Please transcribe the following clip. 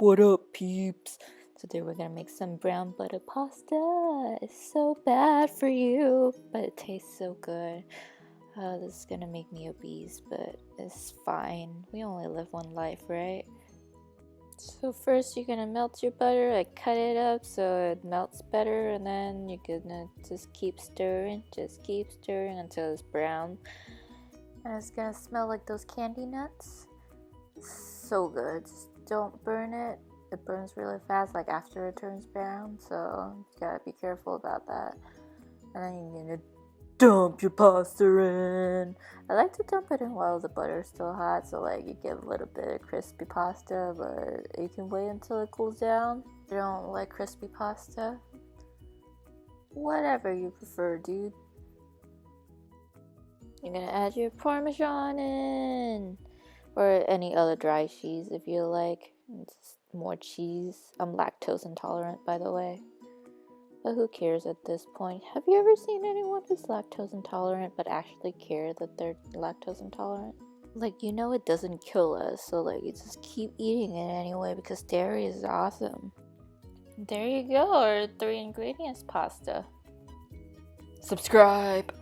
what up, peeps? Today we're gonna make some brown butter pasta. It's so bad for you, but it tastes so good. This is gonna make me obese, but it's fine. We only live one life, right? So first you're gonna melt your butter, like cut it up so it melts better, and then you're gonna just keep stirring until it's brown. And it's gonna smell like those candy nuts. So good. Just don't burn it. It burns really fast, like after it turns brown, so you gotta be careful about that. And then you're gonna dump your pasta in. I like to dump it in while the butter's still hot, so like you get a little bit of crispy pasta, but you can wait until it cools down. If you don't like crispy pasta, whatever you prefer, dude. You're gonna add your Parmesan in, or any other dry cheese if you like. It's more cheese. I'm lactose intolerant, by the way. But who cares at this point? Have you ever seen anyone who's lactose intolerant but actually care that they're lactose intolerant? Like, you know it doesn't kill us, so like you just keep eating it anyway because dairy is awesome. There you go, our 3 ingredients pasta. Subscribe!